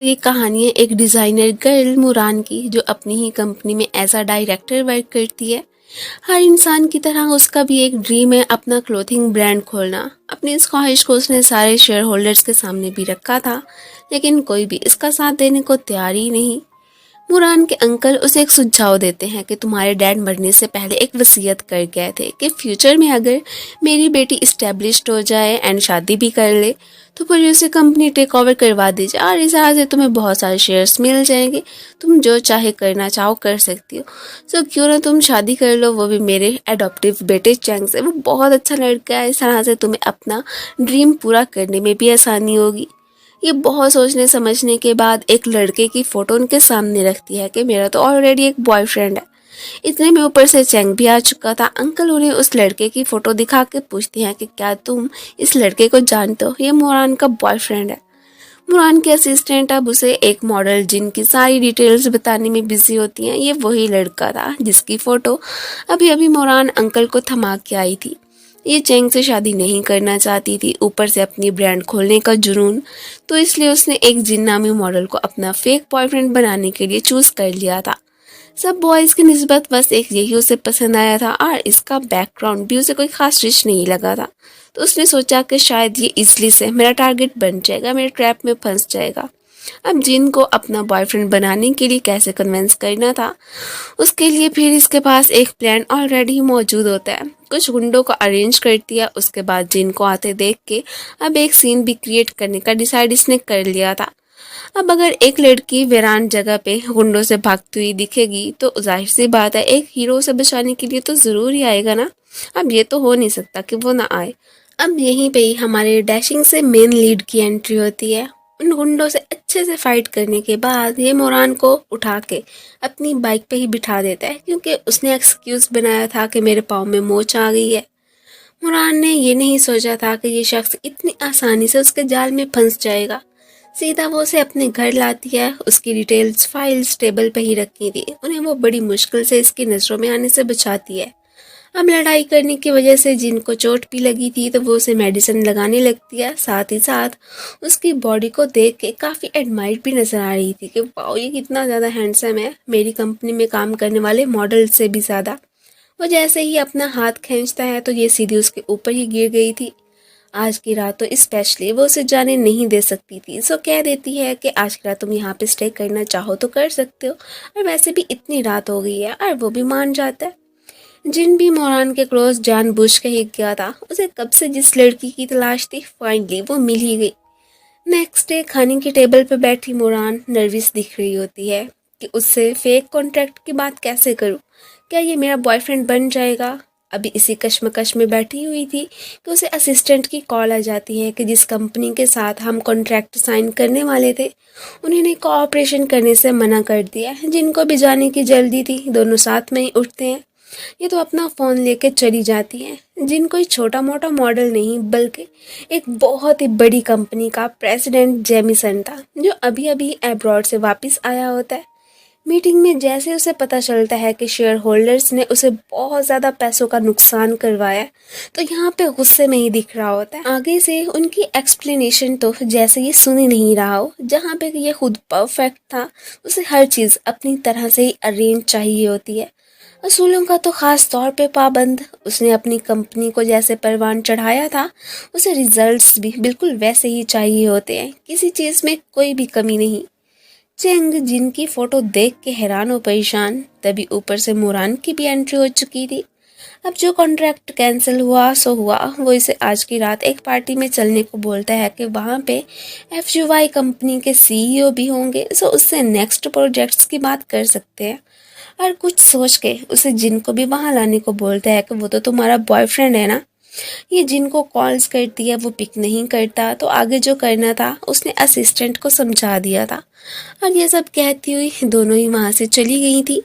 ये कहानी है एक डिज़ाइनर गर्ल मुरान की जो अपनी ही कंपनी में एज अ डायरेक्टर वर्क करती है। हर इंसान की तरह उसका भी एक ड्रीम है अपना क्लोथिंग ब्रांड खोलना। अपनी इस ख्वाहिश को उसने सारे शेयर होल्डर्स के सामने भी रखा था, लेकिन कोई भी इसका साथ देने को तैयार ही नहीं। मुरान के अंकल उसे एक सुझाव देते हैं कि तुम्हारे डैड मरने से पहले एक वसीयत कर गए थे कि फ्यूचर में अगर मेरी बेटी इस्टेब्लिश्ड हो जाए एंड शादी भी कर ले तो फिर उसे कंपनी टेक ओवर करवा दी जाए और इस तरह से तुम्हें बहुत सारे शेयर्स मिल जाएंगे। तुम जो चाहे करना चाहो कर सकती हो। सो क्यों ना तुम शादी कर लो, वो भी मेरे एडॉप्टिव बेटे चैंग से। वो बहुत अच्छा लड़का है, इस तरह से तुम्हें अपना ड्रीम पूरा करने में भी आसानी होगी। ये बहुत सोचने समझने के बाद एक लड़के की फोटो उनके सामने रखती है कि मेरा तो ऑलरेडी एक बॉयफ्रेंड है। इतने में ऊपर से चैंग भी आ चुका था। अंकल उन्हें उस लड़के की फोटो दिखा के पूछते हैं कि क्या तुम इस लड़के को जानते हो, ये मुरान का बॉयफ्रेंड है। मुरान के असिस्टेंट अब उसे एक मॉडल जिनकी सारी डिटेल्स बताने में बिजी होती हैं। ये वही लड़का था जिसकी फोटो अभी अभी मुरान अंकल को थमा के आई थी। ये चैंग से शादी नहीं करना चाहती थी, ऊपर से अपनी ब्रांड खोलने का जुनून, तो इसलिए उसने एक जिन नामी मॉडल को अपना फेक बॉयफ्रेंड बनाने के लिए चूज कर लिया था। सब बॉयज की निस्बत बस एक यही उसे पसंद आया था और इसका बैकग्राउंड भी उसे कोई खास रिच नहीं लगा था। तो उसने सोचा कि शायद ये इजली से मेरा टारगेट बन जाएगा, मेरे ट्रैप में फंस जाएगा। अब जिन को अपना बॉयफ्रेंड बनाने के लिए कैसे कन्विंस करना था, उसके लिए फिर इसके पास एक प्लान ऑलरेडी मौजूद होता है। कुछ गुंडों को अरेंज कर दिया, उसके बाद जिन को आते देख के अब एक सीन भी क्रिएट करने का डिसाइड इसने कर लिया था। अब अगर एक लड़की वीरान जगह पे गुंडों से भागती हुई दिखेगी तो जाहिर सी बात है एक हीरो से बचाने के लिए तो जरूर ही आएगा ना। अब ये तो हो नहीं सकता कि वो ना आए। अब यहीं पे ही हमारे डैशिंग से मेन लीड की एंट्री होती है। उन गुंडों से अच्छे से फाइट करने के बाद ये मोरान को उठा के अपनी बाइक पे ही बिठा देता है, क्योंकि उसने एक्सक्यूज बनाया था कि मेरे पाँव में मोच आ गई है। मुरान ने ये नहीं सोचा था कि ये शख्स इतनी आसानी से उसके जाल में फंस जाएगा। सीधा वो उसे अपने घर लाती है। उसकी डिटेल्स फाइल्स टेबल पे ही रखी थी, उन्हें वो बड़ी मुश्किल से इसकी नजरों में आने से बचाती है। अब लड़ाई करने की वजह से जिनको चोट भी लगी थी तो वो उसे मेडिसिन लगाने लगती है। साथ ही साथ उसकी बॉडी को देख के काफ़ी एडमायर भी नजर आ रही थी कि वाओ ये कितना ज़्यादा हैंडसम है, मेरी कंपनी में काम करने वाले मॉडल से भी ज़्यादा। वो जैसे ही अपना हाथ खींचता है तो ये सीधी उसके ऊपर ही गिर गई थी। आज की रात तो स्पेशली वो उसे जाने नहीं दे सकती थी। सो कह देती है कि आज की रात तुम यहाँ पे स्टे करना चाहो तो कर सकते हो, और वैसे भी इतनी रात हो गई है, और वो भी मान जाता है। जिन भी मोरान के क्लोज जानबूझ के ही गया था। उसे कब से जिस लड़की की तलाश थी फाइनली वो मिल ही गई। नेक्स्ट डे खाने की टेबल पर बैठी मोरान नर्वस दिख रही होती है कि उससे फेक कॉन्ट्रैक्ट की बात कैसे करूं, क्या ये मेरा बॉयफ्रेंड बन जाएगा। अभी इसी कश्मकश में बैठी हुई थी कि उसे असिस्टेंट की कॉल आ जाती है कि जिस कंपनी के साथ हम कॉन्ट्रैक्ट साइन करने वाले थे उन्होंने कोऑपरेशन करने से मना कर दिया है। जिनको भी जाने की जल्दी थी, दोनों साथ में ही उठते हैं। ये तो अपना फ़ोन लेके चली जाती हैं। जिन कोई छोटा मोटा मॉडल नहीं बल्कि एक बहुत ही बड़ी कंपनी का प्रेसिडेंट जेमिसन था, जो अभी अभी अब्रॉड से वापस आया होता है। मीटिंग में जैसे उसे पता चलता है कि शेयर होल्डर्स ने उसे बहुत ज़्यादा पैसों का नुकसान करवाया, तो यहाँ पे गुस्से में ही दिख रहा होता है। आगे से उनकी एक्सप्लेनेशन तो जैसे ये सुन ही नहीं रहा हो। जहाँ पे ये खुद परफेक्ट था, उसे हर चीज़ अपनी तरह से ही अरेंज चाहिए होती है। असूलों का तो खास तौर पे पाबंद। उसने अपनी कंपनी को जैसे परवान चढ़ाया था, उसे रिजल्ट्स भी बिल्कुल वैसे ही चाहिए होते हैं, किसी चीज़ में कोई भी कमी नहीं। चेंग जिनकी फोटो देख के हैरान और परेशान, तभी ऊपर से मुरान की भी एंट्री हो चुकी थी। अब जो कॉन्ट्रैक्ट कैंसिल हुआ सो हुआ। वो इसे आज की रात एक पार्टी में चलने को बोलता है कि वहाँ पे FUY कंपनी के CEO भी होंगे, सो उससे नेक्स्ट प्रोजेक्ट्स की बात कर सकते हैं। और कुछ सोच के उसे जिन को भी वहाँ लाने को बोलता है कि वो तो तुम्हारा बॉयफ्रेंड है ना। ये जिनको कॉल्स करती है वो पिक नहीं करता, तो आगे जो करना था उसने असिस्टेंट को समझा दिया था। और ये सब कहती हुई दोनों ही वहाँ से चली गई थी।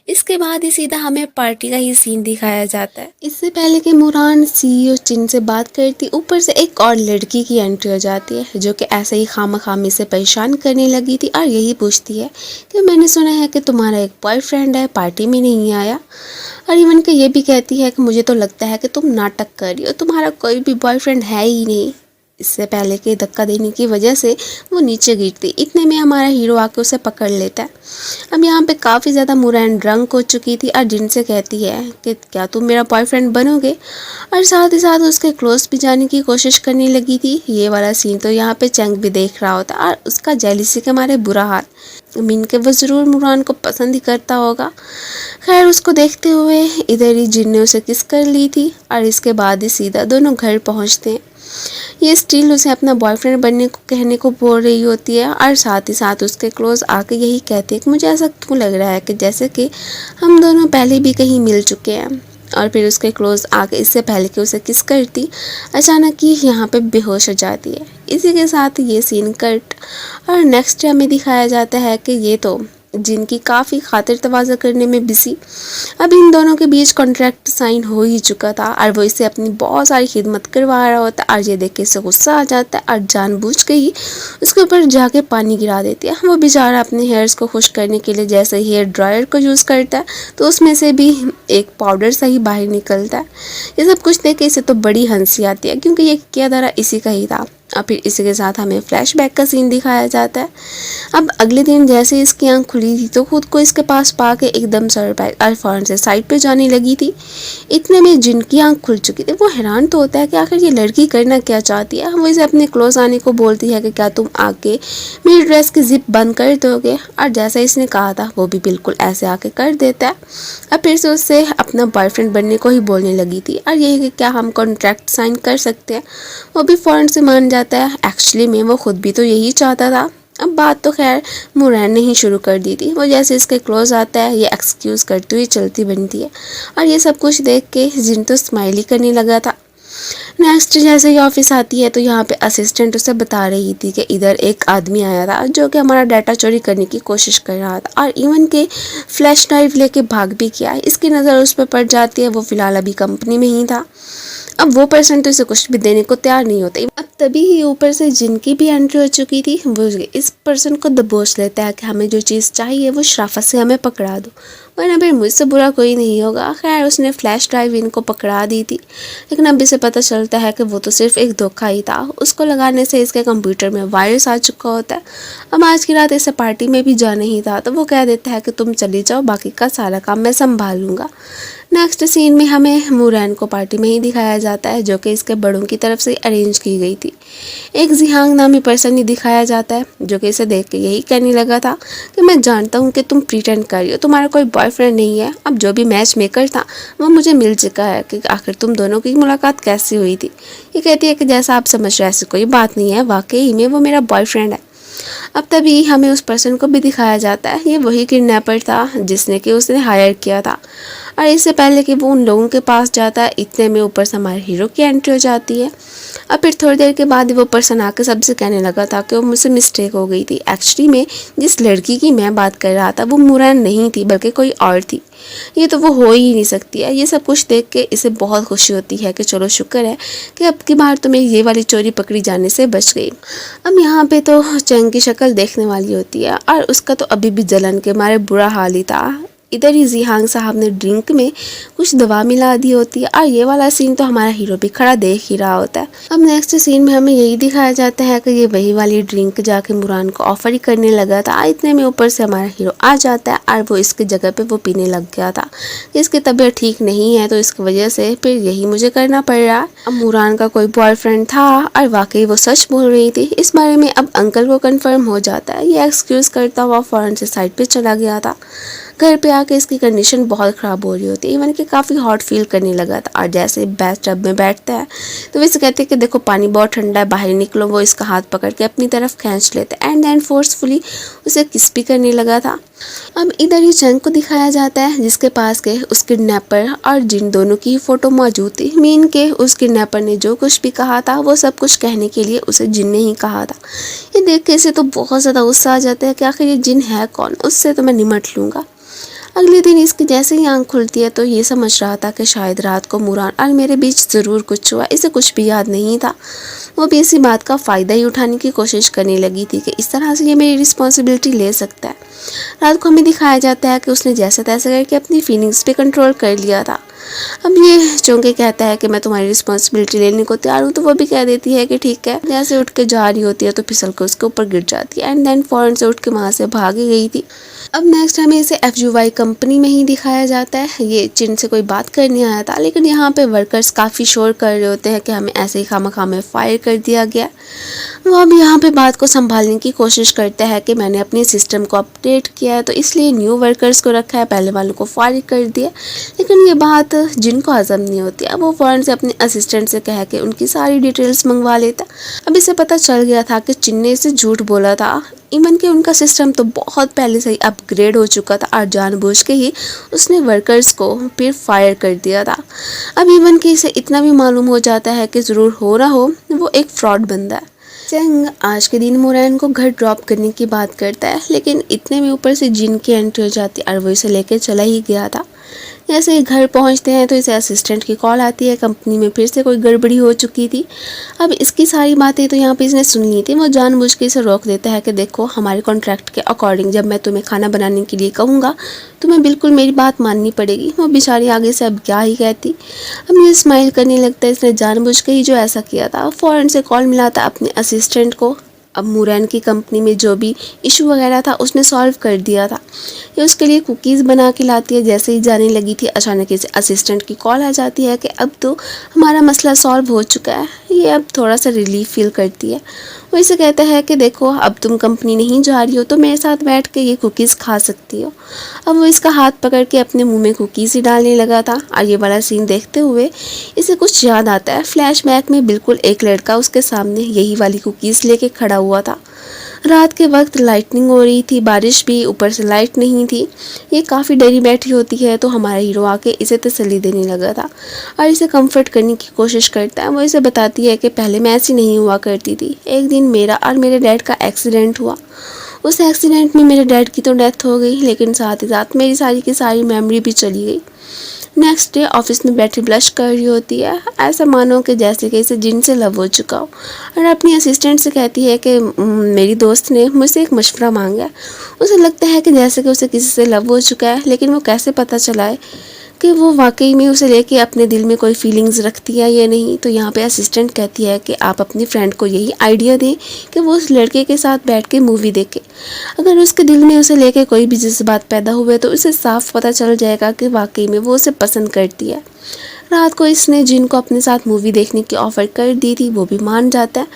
इसके बाद ही सीधा हमें पार्टी का ही सीन दिखाया जाता है। इससे पहले कि मुरान CEO चिन से बात करती, ऊपर से एक और लड़की की एंट्री हो जाती है जो कि ऐसे ही खामखामी से परेशान करने लगी थी और यही पूछती है कि मैंने सुना है कि तुम्हारा एक बॉयफ्रेंड है, पार्टी में नहीं आया। और इवन के ये भी कहती है कि मुझे तो लगता है कि तुम नाटक कर रही हो, तुम्हारा कोई भी बॉयफ्रेंड है ही नहीं। इससे पहले कि धक्का देने की वजह से वो नीचे गिरती। इतने में हमारा हीरो आके उसे पकड़ लेता है। अब यहाँ पे काफ़ी ज़्यादा मुरैन ड्रंक हो चुकी थी और जिन से कहती है कि क्या तुम मेरा बॉयफ्रेंड बनोगे, और साथ ही साथ उसके क्लोज भी जाने की कोशिश करने लगी थी। ये वाला सीन तो यहाँ पे चंग भी देख रहा होता और उसका जेलिसी के मारे बुरा हाल। मीन के वो ज़रूर मुरान को पसंद ही करता होगा। खैर उसको देखते हुए इधर ही जिन ने उसे किस कर ली थी और इसके बाद ही सीधा दोनों घर पहुँचते हैं। ये स्टिल उसे अपना बॉयफ्रेंड बनने को कहने को बोल रही होती है और साथ ही साथ उसके क्लोज आके यही कहते हैं कि मुझे ऐसा क्यों लग रहा है कि जैसे कि हम दोनों पहले भी कहीं मिल चुके हैं। और फिर उसके क्लोज आके इससे पहले कि उसे किस करती अचानक ही यहाँ पे बेहोश हो जाती है। इसी के साथ ये सीन कट और नेक्स्ट हमें दिखाया जाता है कि ये तो जिनकी काफ़ी खातिर तवाज़ा करने में बिजी। अब इन दोनों के बीच कॉन्ट्रैक्ट साइन हो ही चुका था और वो इसे अपनी बहुत सारी खिदमत करवा रहा होता है और ये देख के इसे गुस्सा आ जाता है और जानबूझ के ही उसके ऊपर जाके पानी गिरा देती है। वो बेचारा अपने हेयर्स को खुश करने के लिए जैसे हेयर ड्रायर को यूज़ करता है तो उसमें से भी एक पाउडर सा ही बाहर निकलता है। ये सब कुछ देख के इसे तो बड़ी हंसी आती है क्योंकि ये किया धारा इसी का ही था। और फिर इसी के साथ हमें फ्लैशबैक का सीन दिखाया जाता है। अब अगले दिन जैसे इसकी आंख खुली थी तो खुद को इसके पास पाके एकदम सरप्राइज और फौरन से साइड पे जाने लगी थी। इतने में जिनकी आंख खुल चुकी थी वो हैरान तो होता है कि आखिर ये लड़की करना क्या चाहती है। वो इसे अपने क्लोज आने को बोलती है कि क्या तुम आके मेरी ड्रेस की जिप बंद कर दोगे, और जैसा इसने कहा था वो भी बिल्कुल ऐसे आके कर देता है। अब फिर से उससे अपना बॉयफ्रेंड बनने को ही बोलने लगी थी और ये कि क्या हम कॉन्ट्रैक्ट साइन कर सकते हैं। वो भी फौरन से मान जाता है। एक्चुअली में वो खुद भी तो यही चाहता था। अब बात तो खैर मुरैन ने ही शुरू कर दी थी। वो जैसे इसके क्लोज आता है ये एक्सक्यूज़ करती हुई चलती बनती है और ये सब कुछ देख के जिन तो स्माइल ही करने लगा था। नेक्स्ट जैसे ही ऑफिस आती है तो यहाँ पे असिस्टेंट उसे बता रही थी कि इधर एक आदमी आया था जो कि हमारा डाटा चोरी करने की कोशिश कर रहा था और इवन के फ्लैश ड्राइव लेके भाग भी किया। इसकी नज़र उस पर पड़ जाती है। वो फिलहाल अभी कंपनी में ही था। अब वो पर्सन तो इसे कुछ भी देने को तैयार नहीं होता। अब तभी ही ऊपर से जिनकी भी एंट्री हो चुकी थी वो इस पर्सन को दबोच लेता है कि हमें जो चीज़ चाहिए वो शराफत से हमें पकड़ा दो, वरना फिर मुझसे बुरा कोई नहीं होगा। खैर उसने फ्लैश ड्राइव इनको पकड़ा दी थी, लेकिन अभी से पता चलता है कि वो तो सिर्फ एक धोखा ही था। उसको लगाने से इसके कंप्यूटर में वायरस आ चुका होता है। अब आज की रात इसे पार्टी में भी जाना ही था तो वो कह देता है कि तुम चली जाओ, बाकी का सारा काम मैं संभाल लूँगा। नेक्स्ट सीन में हमें मुरैन को पार्टी में ही दिखाया जाता है जो कि इसके बड़ों की तरफ से अरेंज की गई थी। एक जिहांग नामी पर्सन ही दिखाया जाता है जो कि इसे देख के यही कहने लगा था कि मैं जानता हूँ कि तुम प्रिटेंड कर रही हो, तुम्हारा कोई बॉयफ्रेंड नहीं है। अब जो भी मैच मेकर था वो मुझे मिल चुका है कि आखिर तुम दोनों की मुलाकात कैसे हुई थी। ये कहती है कि जैसा आप समझ रहे ऐसी कोई बात नहीं है, वाकई में वो मेरा बॉयफ्रेंड है। अब तभी हमें उस पर्सन को भी दिखाया जाता है। ये वही किडनैपर था जिसने कि उसने हायर किया था और इससे पहले कि वो उन लोगों के पास जाता है इतने में ऊपर से हमारे हीरो की एंट्री हो जाती है। अब फिर थोड़ी देर के बाद वो पर्सन आके सबसे कहने लगा था कि वो मुझसे मिस्टेक हो गई थी। एक्चुअली में जिस लड़की की मैं बात कर रहा था वो मुरैन नहीं थी बल्कि कोई और थी। ये तो वो हो ही नहीं सकती है। ये सब कुछ देख के इसे बहुत खुशी होती है कि चलो शुक्र है कि अब की बार तो मेरी ये वाली चोरी पकड़ी जाने से बच गई। अब यहाँ पे तो चंग की शक्ल देखने वाली होती है और उसका तो अभी भी जलन के मारे बुरा हाल ही था। इधर ही जिहांग साहब ने ड्रिंक में कुछ दवा मिला दी होती है और ये वाला सीन तो हमारा हीरो भी खड़ा देख ही रहा होता है। अब नेक्स्ट सीन में हमें यही दिखाया जाता है कि ये वही वाली ड्रिंक जाके मुरान को ऑफर ही करने लगा था। इतने में ऊपर से हमारा हीरो आ जाता है और वो इसकी जगह पे वो पीने लग गया था। इसकी तबीयत ठीक नहीं है तो इसकी वजह से फिर यही मुझे करना पड़ रहा। अब मुरान का कोई बॉयफ्रेंड था और वाकई वो सच बोल रही थी। इस बारे में अब अंकल को कंफर्म हो जाता है। ये एक्सक्यूज करता हुआ फौरन से साइड पे चला गया था। घर पे आके इसकी कंडीशन बहुत ख़राब हो रही होती है। इवन कि काफ़ी हॉट फील करने लगा था और जैसे बैथ टब में बैठता है तो वैसे कहते हैं कि देखो पानी बहुत ठंडा है, बाहर निकलो। वो इसका हाथ पकड़ के अपनी तरफ खींच लेते हैं एंड देन फोर्सफुली उसे किस भी करने लगा था। अब इधर ही चंग को दिखाया जाता है जिसके पास के उस किडनैपर और जिन दोनों की फ़ोटो मौजूद थी। मीन के उस किडनैपर ने जो कुछ भी कहा था वो सब कुछ कहने के लिए उसे जिन ने ही कहा था। ये देख के इसे तो बहुत ज़्यादा गुस्सा आ जाता है कि आखिर ये जिन है कौन, उससे तो मैं निमट लूँगा। अगले दिन इसकी जैसे ही आंख खुलती है तो ये समझ रहा था कि शायद रात को मुरान और मेरे बीच ज़रूर कुछ हुआ। इसे कुछ भी याद नहीं था। वो भी इसी बात का फ़ायदा ही उठाने की कोशिश करने लगी थी कि इस तरह से ये मेरी रिस्पॉन्सिबिलिटी ले सकता है। रात को हमें दिखाया जाता है कि उसने जैसे तैसे करके अपनी फीलिंग्स पे कंट्रोल कर लिया था। अब ये चौंके कहता है कि मैं तुम्हारी रिस्पॉन्सिबिलिटी लेने को तैयार हूँ, तो वो भी कह देती है कि ठीक है। जैसे उठ के जा रही होती है तो फिसल के उसके ऊपर गिर जाती है एंड देन फौरन से उठ के वहाँ से भागी गई थी। अब नेक्स्ट हमें इसे FUY कंपनी में ही दिखाया जाता है। ये चिन से कोई बात करने आया था, लेकिन यहाँ पे वर्कर्स काफ़ी शोर कर रहे होते हैं कि हमें ऐसे ही खामखा में फायर कर दिया गया। वो अब यहाँ पे बात को संभालने की कोशिश करता है कि मैंने अपने सिस्टम को अपडेट किया है, तो इसलिए न्यू वर्कर्स को रखा है, पहले वालों को फायर कर दिया। लेकिन ये बात जिनको हजम नहीं होती। अब वो फ़ौरन से अपने असिस्टेंट से कह के उनकी सारी डिटेल्स मंगवा लेता। अब इसे पता चल गया था कि चिन ने इसे झूठ बोला था। इवन कि उनका सिस्टम तो बहुत पहले से ही अपग्रेड हो चुका था और जानबूझ के ही उसने वर्कर्स को फिर फायर कर दिया था। अब इवन कि इसे इतना भी मालूम हो जाता है कि ज़रूर हो ना हो वो एक फ्रॉड बंदा है। चंग आज के दिन मोरैन को घर ड्रॉप करने की बात करता है, लेकिन इतने में ऊपर से जिन की एंट्री हो जाती है और वो इसे लेके चला ही गया था। जैसे ही घर पहुंचते हैं तो इसे असिस्टेंट की कॉल आती है, कंपनी में फिर से कोई गड़बड़ी हो चुकी थी। अब इसकी सारी बातें तो यहाँ पे इसने सुन ली थी। वो जानबूझ के इसे रोक देता है कि देखो हमारे कॉन्ट्रैक्ट के अकॉर्डिंग जब मैं तुम्हें खाना बनाने के लिए कहूँगा तुम्हें बिल्कुल मेरी बात माननी पड़ेगी। वो बेचारी आगे से अब क्या ही कहती। अब ये स्माइल करने लगता है, इसने जानबूझ के ही जो ऐसा किया था। फ़ौरन से कॉल मिलाता अपने असिस्टेंट को। अब मोरैन की कंपनी में जो भी इशू वगैरह था उसने सॉल्व कर दिया था। ये उसके लिए कुकीज़ बना के लाती है। जैसे ही जाने लगी थी अचानक से असिस्टेंट की कॉल आ जाती है कि अब तो हमारा मसला सॉल्व हो चुका है। ये अब थोड़ा सा रिलीफ फील करती है। वो इसे कहता है कि देखो अब तुम कंपनी नहीं जा रही हो तो मेरे साथ बैठ के ये कुकीज़ खा सकती हो। अब वो इसका हाथ पकड़ के अपने मुंह में कुकीज़ ही डालने लगा था। और ये वाला सीन देखते हुए इसे कुछ याद आता है। फ्लैशबैक में बिल्कुल एक लड़का उसके सामने यही वाली कुकीज़ लेके खड़ा हुआ था। रात के वक्त लाइटनिंग हो रही थी, बारिश भी, ऊपर से लाइट नहीं थी। ये काफ़ी डरी बैठी होती है तो हमारा हीरो आके इसे तसल्ली देने लगा था और इसे कंफर्ट करने की कोशिश करता है। वो इसे बताती है कि पहले मैं ऐसी नहीं हुआ करती थी। एक दिन मेरा और मेरे डैड का एक्सीडेंट हुआ। उस एक्सीडेंट में मेरे डैड की तो डेथ हो गई, लेकिन साथ ही साथ मेरी सारी की सारी मेमोरी भी चली गई। नेक्स्ट डे ऑफिस में बैठी ब्लश कर रही होती है, ऐसा मानो कि जैसे कि इसे जिन से लव हो चुका हो। और अपनी असिस्टेंट से कहती है कि मेरी दोस्त ने मुझसे एक मशवरा मांगा है। उसे लगता है कि जैसे कि उसे किसी से लव हो चुका है, लेकिन वो कैसे पता चला है कि वो वाकई में उसे लेके अपने दिल में कोई फीलिंग्स रखती है या नहीं। तो यहाँ पे असिस्टेंट कहती है कि आप अपनी फ्रेंड को यही आइडिया दें कि वो उस लड़के के साथ बैठ के मूवी देखे। अगर उसके दिल में उसे लेके कोई भी जज्बात पैदा हुए तो उसे साफ पता चल जाएगा कि वाकई में वो उसे पसंद करती है। रात को इसने जिन को अपने साथ मूवी देखने की ऑफ़र कर दी थी, वो भी मान जाता है।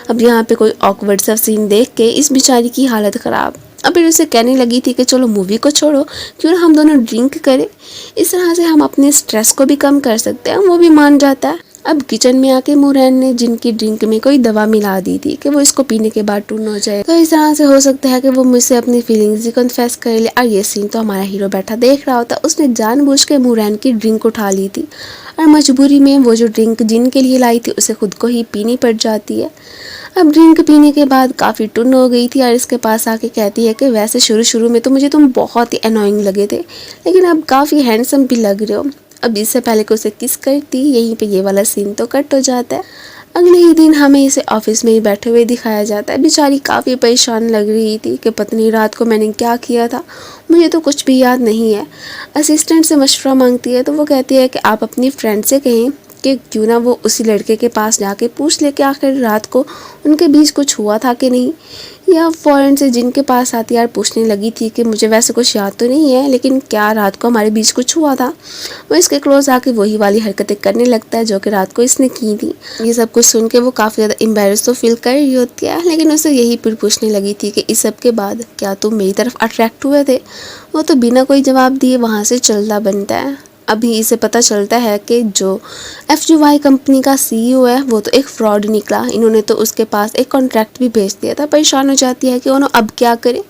अब यहाँ पे कोई ऑकवर्ड सा सीन देख के इस बेचारी की हालत ख़राब। अब फिर उसे कहने लगी थी कि चलो मूवी को छोड़ो, क्यों ना हम दोनों ड्रिंक करें, इस तरह से हम अपने स्ट्रेस को भी कम कर सकते हैं। वो भी मान जाता है। अब किचन में आके मोरैन ने जिनकी ड्रिंक में कोई दवा मिला दी थी कि वो इसको पीने के बाद टून हो जाए। तो इस तरह से हो सकता है कि वो मुझसे अपनी फीलिंग्स ही कन्फेस कर ले। और ये सीन तो हमारा हीरो बैठा देख रहा होता। उसने जानबूझ के मोरैन की ड्रिंक उठा ली थी और मजबूरी में वो जो ड्रिंक जिन के लिए लाई थी उसे खुद को ही पीनी पड़ जाती है। अब ड्रिंक पीने के बाद काफ़ी टुन हो गई थी और इसके पास आके कहती है कि वैसे शुरू में तो मुझे तुम बहुत ही अनोइंग लगे थे, लेकिन अब काफ़ी हैंडसम भी लग रहे हो। अब इससे पहले कि उसे किस करती, यहीं पे ये वाला सीन तो कट हो जाता है। अगले ही दिन हमें इसे ऑफिस में ही बैठे हुए दिखाया जाता है। बेचारी काफ़ी परेशान लग रही थी कि पत्नी रात को मैंने क्या किया था, मुझे तो कुछ भी याद नहीं है। असिस्टेंट से मशवरा मांगती है तो वो कहती है कि आप अपनी फ्रेंड से कहें कि क्यों ना वो उसी लड़के के पास जाके पूछ ले कि आखिर रात को उनके बीच कुछ हुआ था कि नहीं। या फ़ौरन से जिनके पास आती यार पूछने लगी थी कि मुझे वैसे कुछ याद तो नहीं है, लेकिन क्या रात को हमारे बीच कुछ हुआ था। वो इसके क्लोज आके वही वाली हरकतें करने लगता है जो कि रात को इसने की थी। ये सब कुछ सुन के वो काफ़ी ज़्यादा एम्बेरस तो फील कर रही होती है, लेकिन उसे यही फिर पूछने लगी थी कि इस सब के बाद क्या तुम मेरी तरफ अट्रैक्ट हुए थे। वो तो बिना कोई जवाब दिए वहाँ से चलता बनता है। अभी इसे पता चलता है कि जो FUY कंपनी का CEO है वो तो एक फ्रॉड निकला। इन्होंने तो उसके पास एक कॉन्ट्रैक्ट भी भेज दिया था। परेशान हो जाती है कि उन्होंने अब क्या करे।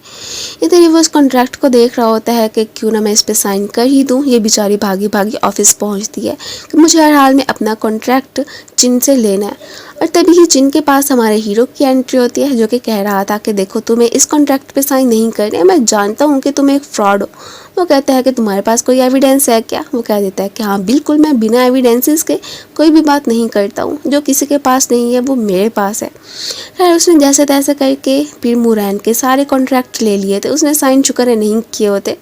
इधर ही वो उस कॉन्ट्रैक्ट को देख रहा होता है कि क्यों ना मैं इस पर साइन कर ही दूँ। ये बेचारी भागी भागी ऑफिस पहुंचती है कि मुझे हर हाल में अपना कॉन्ट्रैक्ट जिन से लेना है। और तभी ही जिनके पास हमारे हीरो की एंट्री होती है, जो कि कह रहा था कि देखो तुम्हें इस कॉन्ट्रैक्ट पे साइन नहीं करने, मैं जानता हूँ कि तुम एक फ्रॉड हो। वो कहता है कि तुम्हारे पास कोई एविडेंस है क्या? वो कह देता है कि हाँ बिल्कुल, मैं बिना एविडेंसेस के कोई भी बात नहीं करता हूँ, जो किसी के पास नहीं है वो मेरे पास है। खैर उसने जैसे तैसे करके फिर मुरैन के सारे कॉन्ट्रैक्ट ले लिए थे, उसने साइन शुक्र नहीं किए होते।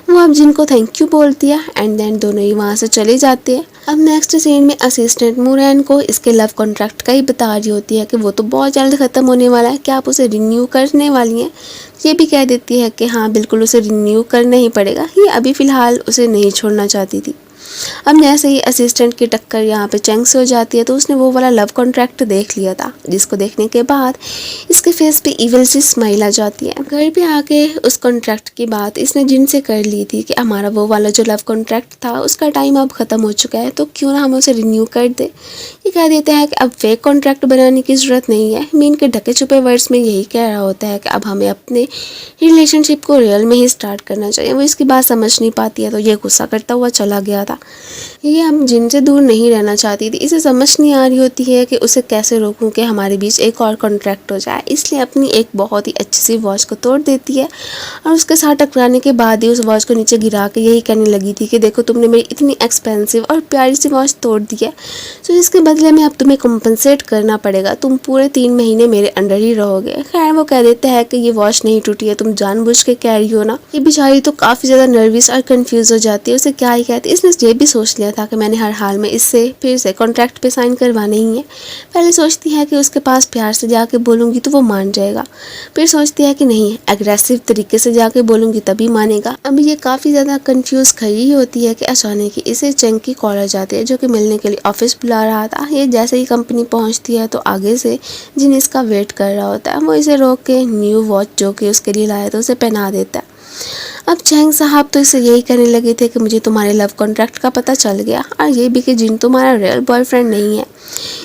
वो अब जिनको थैंक यू बोलती है एंड देन दोनों ही वहाँ से चले जाते हैं। अब नेक्स्ट सीन में असिस्टेंट मुरैन को इसके लव कॉन्ट्रैक्ट का ही बता रही होती है कि वो तो बहुत जल्द ख़त्म होने वाला है, कि आप उसे रिन्यू करने वाली हैं। ये भी कह देती है कि हाँ बिल्कुल उसे रिन्यू करना ही पड़ेगा, ये अभी फ़िलहाल उसे नहीं छोड़ना चाहती थी। अब जैसे ही असिस्टेंट की टक्कर यहाँ पे चैंग से हो जाती है, तो उसने वो वाला लव कॉन्ट्रैक्ट देख लिया था, जिसको देखने के बाद इसके फेस पे इविल सी स्माइल आ जाती है। घर पे आके उस कॉन्ट्रैक्ट की बात इसने जिन से कर ली थी कि हमारा वो वाला जो लव कॉन्ट्रैक्ट था उसका टाइम अब ख़त्म हो चुका है, तो क्यों ना हम उसे रिन्यू कर दे। ये कह देते हैं कि अब फेक कॉन्ट्रैक्ट बनाने की ज़रूरत नहीं है। मीन के ढके छुपे वर्ड्स में यही कह रहा होता है कि अब हमें अपने रिलेशनशिप को रियल में ही स्टार्ट करना चाहिए। वो इसकी बात समझ नहीं पाती है, तो ये गुस्सा करता हुआ चला गया था। ये हम जिन से दूर नहीं रहना चाहती थी, इसे समझ नहीं आ रही होती है कि उसे कैसे रोकूं कि हमारे बीच एक और कॉन्ट्रैक्ट हो जाए, इसलिए अपनी एक बहुत ही अच्छी सी वॉच को तोड़ देती है और उसके साथ टकराने के बाद ही उस वॉच को नीचे गिरा के यही कहने लगी थी कि देखो तुमने मेरी इतनी एक्सपेंसिव और प्यारी सी वॉच तोड़ दी है, तो इसके बदले में अब तुम्हें कम्पनसेट करना पड़ेगा, तुम पूरे 3 महीने मेरे अंडर ही रहोगे। खैर वो कह देता है कि ये वॉच नहीं टूटी है, तुम जानबूझ के कह रही हो ना। ये बेचारी तो काफ़ी ज़्यादा नर्वस और कन्फ्यूज हो जाती है, उसे क्या ही कहती है। इसने ये भी सोच लिया था कि मैंने हर हाल में इससे फिर से कॉन्ट्रैक्ट पे साइन करवाना ही है। पहले सोचती है कि उसके पास प्यार से जाके बोलूँगी तो वो मान जाएगा, फिर सोचती है कि नहीं एग्रेसिव तरीके से जाके बोलूँगी तभी मानेगा। अब ये काफ़ी ज़्यादा कंफ्यूज खड़ी होती है कि अचानक ही इसे चंग की कॉल आ जाती है, जो कि मिलने के लिए ऑफिस बुला रहा था। ये जैसे ही कंपनी पहुँचती है तो आगे से जिन इसका वेट कर रहा होता है, वो इसे रोक के न्यू वॉच जो कि उसके लिए लाया था उसे पहना देता है। अब चैंग साहब तो इसे यही कहने लगे थे कि मुझे तुम्हारे लव कॉन्ट्रैक्ट का पता चल गया और ये भी कि जिन तुम्हारा रियल बॉयफ्रेंड नहीं है,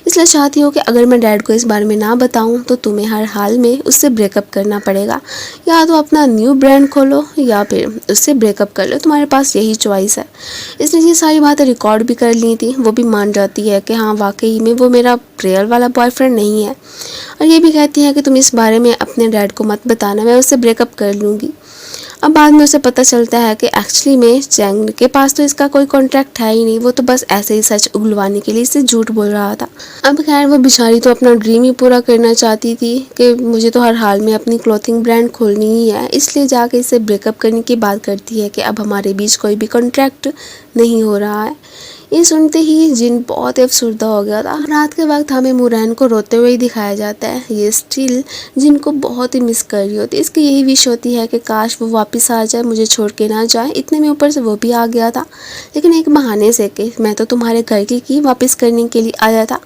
इसलिए चाहती हो कि अगर मैं डैड को इस बारे में ना बताऊं तो तुम्हें हर हाल में उससे ब्रेकअप करना पड़ेगा, या तो अपना न्यू ब्रांड खोलो या फिर उससे ब्रेकअप कर लो, तुम्हारे पास यही चॉइस है। इसने ये सारी बातें रिकॉर्ड भी कर ली थी। वो भी मान जाती है कि हाँ वाकई में वो मेरा रियल वाला बॉयफ्रेंड नहीं है, और ये भी कहती है कि तुम इस बारे में अपने डैड को मत बताना, मैं उससे ब्रेकअप कर लूँगी। अब बाद में उसे पता चलता है कि एक्चुअली में चैंग के पास तो इसका कोई कॉन्ट्रैक्ट है ही नहीं, वो तो बस ऐसे ही सच उगलवाने के लिए इससे झूठ बोल रहा था। अब खैर वो बेचारी तो अपना ड्रीम ही पूरा करना चाहती थी कि मुझे तो हर हाल में अपनी क्लॉथिंग ब्रांड खोलनी ही है, इसलिए जाके इससे ब्रेकअप करने की बात करती है कि अब हमारे बीच कोई भी कॉन्ट्रैक्ट नहीं हो रहा है। ये सुनते ही जिन बहुत ही अफसुर्दा हो गया था। रात के वक्त हमें मुरैन को रोते हुए ही दिखाया जाता है। ये स्टिल जिन को बहुत ही मिस कर रही होती है, इसकी यही विश होती है कि काश वो वापस आ जाए, मुझे छोड़ के ना जाए। इतने में ऊपर से वो भी आ गया था, लेकिन एक बहाने से कि मैं तो तुम्हारे घर की वापस करने के लिए आया था।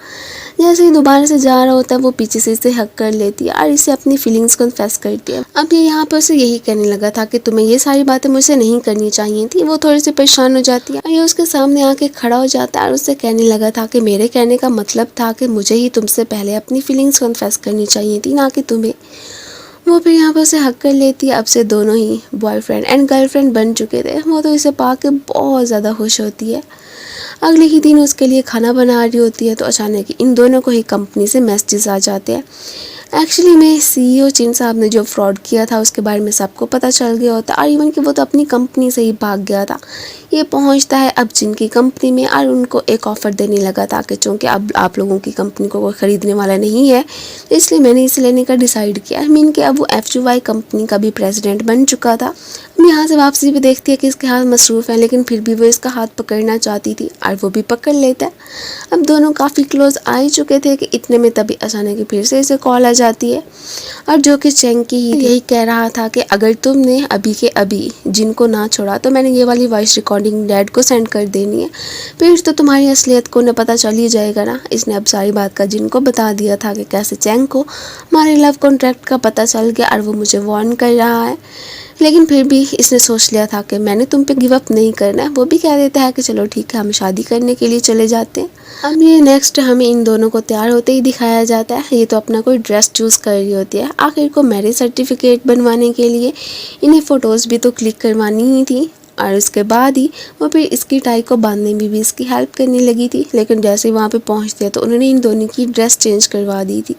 जैसे ही दोबारा से जा रहा होता है वो पीछे से इसे हक कर लेती है और इसे अपनी फीलिंग्स कन्फेस करती है। अब ये यहाँ पर उसे यही कहने लगा था कि तुम्हें ये सारी बातें मुझसे नहीं करनी चाहिए थी। वो थोड़ी सी परेशान हो जाती है और ये उसके सामने आके खड़ा हो जाता है और उससे कहने लगा था कि मेरे कहने का मतलब था कि मुझे ही तुमसे पहले अपनी फीलिंग्स कन्फेस करनी चाहिए थी, ना कि तुम्हें। वो फिर यहाँ पर उसे हक कर लेती है। अब से दोनों ही बॉयफ्रेंड एंड गर्लफ्रेंड बन चुके थे। वो तो इसे पा के बहुत ज़्यादा खुश होती है। अगले ही दिन उसके लिए खाना बना रही होती है तो अचानक इन दोनों को ही कंपनी से मैसेजेस आ जाते हैं। एक्चुअली में सीईओ चिन साहब ने जो फ्रॉड किया था उसके बारे में सबको पता चल गया होता और इवन कि वो तो अपनी कंपनी से ही भाग गया था। ये पहुंचता है अब जिनकी कंपनी में और उनको एक ऑफ़र देने लगा था कि चूँकि अब आप लोगों की कंपनी को कोई ख़रीदने वाला नहीं है, तो इसलिए मैंने इसे लेने का डिसाइड किया। मीन कि अब वो FGY कंपनी का भी प्रेसिडेंट बन चुका था। अब यहाँ से वापसी भी देखती है कि इसके हाथ मसरूफ़ है, लेकिन फिर भी वो इसका हाथ पकड़ना चाहती थी और वो भी पकड़ लेता है। अब दोनों काफ़ी क्लोज आ ही चुके थे कि इतने में तभी अचानक फिर से इसे कॉल आ जाती है, और जो कि चेंग की ही यही कह रहा था कि अगर तुमने अभी के अभी जिनको ना छोड़ा तो मैंने ये वाली वॉइस रिकॉर्डिंग डैड को सेंड कर देनी है, फिर तो तुम्हारी असलियत को उन्हें पता चल ही जाएगा ना। इसने अब सारी बात का जिनको बता दिया था कि कैसे चेंग को हमारे लव कॉन्ट्रैक्ट का पता चल गया और वो मुझे वार्न कर रहा है, लेकिन फिर भी इसने सोच लिया था कि मैंने तुम पे गिव अप नहीं करना है। वो भी कह देता है कि चलो ठीक है हम शादी करने के लिए चले जाते हैं। अब ये नेक्स्ट हमें इन दोनों को तैयार होते ही दिखाया जाता है। ये तो अपना कोई ड्रेस चूज़ कर रही होती है। आखिर को मैरिज सर्टिफिकेट बनवाने के लिए इन्हें फ़ोटोज़ भी तो क्लिक करवानी ही थी। और उसके बाद ही वो फिर इसकी टाई को बांधने में भी इसकी हेल्प करने लगी थी। लेकिन जैसे ही वहाँ पे पहुँचते तो उन्होंने इन दोनों की ड्रेस चेंज करवा दी थी।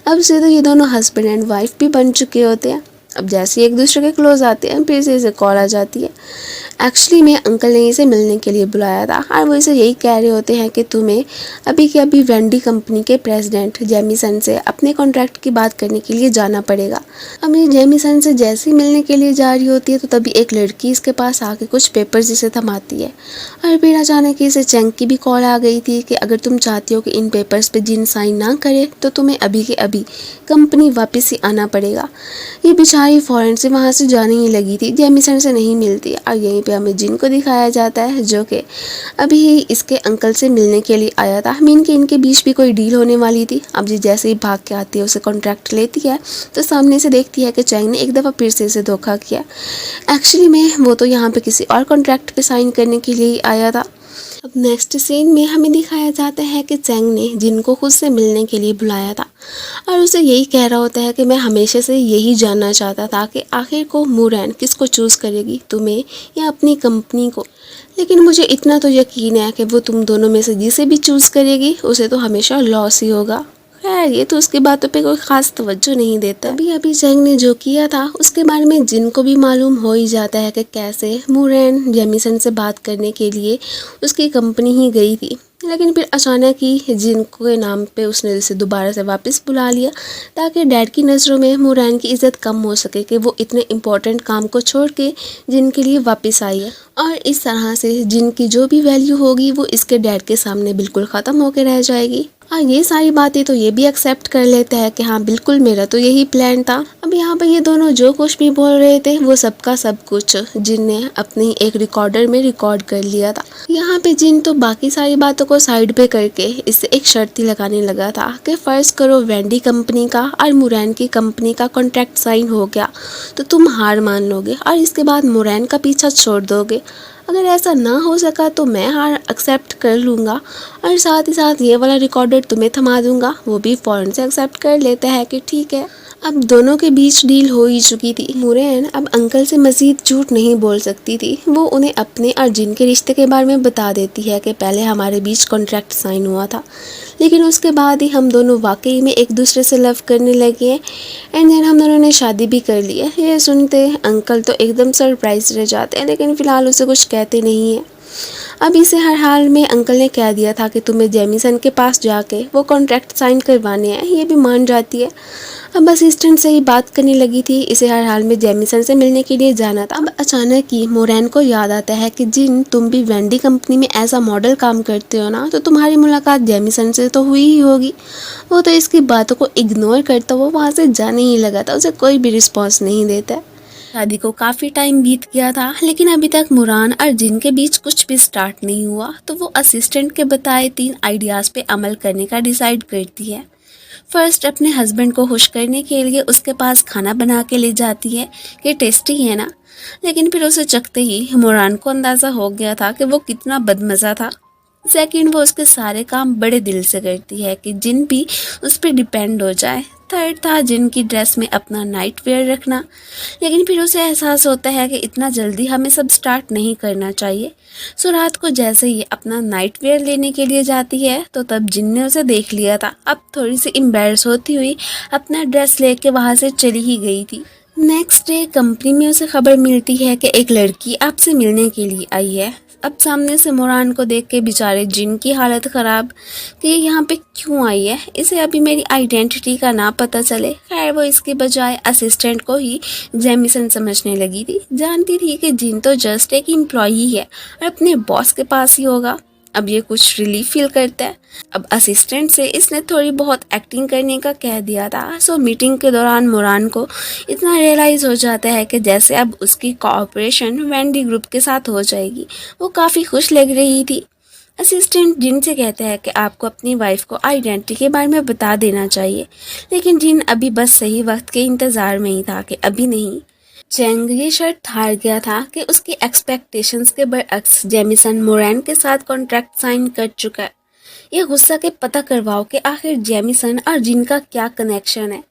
अब से तो ये दोनों हस्बैंड एंड वाइफ भी बन चुके होते हैं। अब जैसे ही एक दूसरे के क्लोज आते हैं फिर से इसे कॉल आ जाती है। एक्चुअली में अंकल ने इसे मिलने के लिए बुलाया था और वो इसे यही कह रहे होते हैं कि तुम्हें अभी के अभी वेंडी कंपनी के प्रेसिडेंट जेमिसन से अपने कॉन्ट्रैक्ट की बात करने के लिए जाना पड़ेगा। अब ये जेमिसन से जैसे ही मिलने के लिए जा रही होती है तो तभी एक लड़की इसके पास आके कुछ पेपर्स इसे थमाती है और फिर अचानक इसे चेंग की भी कॉल आ गई थी कि अगर तुम चाहती हो कि इन पेपर्स पे जिन साइन ना करे तो तुम्हें अभी के अभी कंपनी वापस ही आना पड़ेगा। ये बेचारी फौरन से वहाँ से जाने ही लगी थी, जेमिसन से नहीं मिलती और यहीं पे हमें जिन को दिखाया जाता है जो कि अभी इसके अंकल से मिलने के लिए आया था। मीन के इनके बीच भी कोई डील होने वाली थी। अब जी जैसे ही भाग के आती है उसे कॉन्ट्रैक्ट लेती है तो सामने से देखती है कि चैंग ने एक दफ़ा फिर से इसे धोखा किया। एक्चुअली में वो तो यहाँ पे किसी और कॉन्ट्रैक्ट पे साइन करने के लिए ही आया था। अब नेक्स्ट सीन में हमें दिखाया जाता है कि चैंग ने जिन को खुद से मिलने के लिए बुलाया था और उसे यही कह रहा होता है कि मैं हमेशा से यही जानना चाहता था कि आखिर को मुरैन किसको चूज़ करेगी, तुम्हें या अपनी कंपनी को। लेकिन मुझे इतना तो यकीन है कि वो तुम दोनों में से जिसे भी चूज़ करेगी उसे तो हमेशा लॉस ही होगा। खैर ये तो उसकी बातों पे कोई ख़ास तवज्जो नहीं देता। अभी चैंग ने जो किया था उसके बारे में जिन को भी मालूम हो ही जाता है कि कैसे मुरैन जेमिसन से बात करने के लिए उसकी कंपनी ही गई थी। लेकिन फिर अचानक ही जिन के नाम पे उसने इसे दोबारा से वापस बुला लिया ताकि डैड की नज़रों में मुरैन की इज़्ज़त कम हो सके कि वो इतने इम्पोर्टेंट काम को छोड़ के जिन के लिए वापस आई है। और इस तरह से जिन की जो भी वैल्यू होगी वो इसके डैड के सामने बिल्कुल ख़त्म होकर रह जाएगी। और ये सारी बातें तो ये भी एक्सेप्ट कर लेता है कि हाँ बिल्कुल मेरा तो यही प्लान था। अब यहाँ पर ये दोनों जो कुछ भी बोल रहे थे वो सबका सब कुछ जिन ने अपनी एक रिकॉर्डर में रिकॉर्ड कर लिया था। यहाँ पे जिन तो बाकी सारी बातों को साइड पे करके इससे एक शर्त ही लगाने लगा था कि फ़र्ज़ करो वेंडी कंपनी का और मुरैन की कंपनी का कॉन्ट्रैक्ट साइन हो गया तो तुम हार मान लोगे और इसके बाद मुरैन का पीछा छोड़ दोगे। अगर ऐसा ना हो सका तो मैं हार एक्सेप्ट कर लूँगा और साथ ही साथ ये वाला रिकॉर्डर तुम्हें थमा दूँगा। वो भी फ़ौरन से एक्सेप्ट कर लेता है कि ठीक है। अब दोनों के बीच डील हो ही चुकी थी। मुरैन अब अंकल से मज़ीद झूठ नहीं बोल सकती थी। वो उन्हें अपने और जिन के रिश्ते के बारे में बता देती है कि पहले हमारे बीच कॉन्ट्रैक्ट साइन हुआ था लेकिन उसके बाद ही हम दोनों वाकई में एक दूसरे से लव करने लगे हैं एंड देन हम दोनों ने शादी भी कर ली है। ये सुनते अंकल तो एकदम सरप्राइज रह जाते हैं लेकिन फ़िलहाल उसे कुछ कहते नहीं हैं। अब इसे हर हाल में अंकल ने कह दिया था कि तुम्हें जेमिसन के पास जाके वो कॉन्ट्रैक्ट साइन करवाने हैं। ये भी मान जाती है। अब असिस्टेंट से ही बात करने लगी थी। इसे हर हाल में जेमिसन से मिलने के लिए जाना था। अब अचानक ही मुरैन को याद आता है कि जिन तुम भी वेंडी कंपनी में एज अ मॉडल काम करते हो ना तो तुम्हारी मुलाकात जेमिसन से तो हुई ही होगी। वो तो इसकी बातों को इग्नोर करता हुआ वहाँ से जाने ही लगा था। उसे कोई भी रिस्पॉन्स नहीं देता। शादी को काफ़ी टाइम बीत गया था लेकिन अभी तक मुरान और जिन के बीच कुछ भी स्टार्ट नहीं हुआ तो वो असिस्टेंट के बताए 3 आइडियाज़ पे अमल करने का डिसाइड करती है। फर्स्ट अपने हस्बैंड को खुश करने के लिए उसके पास खाना बना के ले जाती है कि टेस्टी है ना। लेकिन फिर उसे चखते ही मुरान को अंदाज़ा हो गया था कि वो कितना बदमज़ा था। सेकंड वो उसके सारे काम बड़े दिल से करती है कि जिन भी उस पर डिपेंड हो जाए। थर्ड था जिन की ड्रेस में अपना नाइट वेयर रखना। लेकिन फिर उसे एहसास होता है कि इतना जल्दी हमें सब स्टार्ट नहीं करना चाहिए। सो रात को जैसे ही अपना नाइट वेयर लेने के लिए जाती है तो तब जिन ने उसे देख लिया था। अब थोड़ी सी एम्बैरस होती हुई अपना ड्रेस लेके वहाँ से चली ही गई थी। नेक्स्ट डे कंपनी में उसे खबर मिलती है कि एक लड़की आपसे मिलने के लिए आई है। अब सामने से मुरान को देख के बेचारे जिन की हालत ख़राब कि ये यहाँ पे क्यों आई है, इसे अभी मेरी आइडेंटिटी का ना पता चले। खैर वो इसके बजाय असिस्टेंट को ही जेमिसन समझने लगी थी। जानती थी कि जिन तो जस्ट एक एम्प्लॉई है और अपने बॉस के पास ही होगा। अब ये कुछ रिलीफ फील करता है। अब असिस्टेंट से इसने थोड़ी बहुत एक्टिंग करने का कह दिया था। सो मीटिंग के दौरान मुरान को इतना रियलाइज़ हो जाता है कि जैसे अब उसकी कोऑपरेशन वेंडी ग्रुप के साथ हो जाएगी। वो काफ़ी खुश लग रही थी। असिस्टेंट जिन से कहता है कि आपको अपनी वाइफ को आइडेंटिटी के बारे में बता देना चाहिए लेकिन जिन अभी बस सही वक्त के इंतज़ार में ही था कि अभी नहीं। चैंग ये शर्त हार गया था कि उसकी एक्सपेक्टेशंस के बरअक्स जेमिसन मुरैन के साथ कॉन्ट्रैक्ट साइन कर चुका है। ये गुस्सा के पता करवाओ कि आखिर जेमिसन और जिन का क्या कनेक्शन है।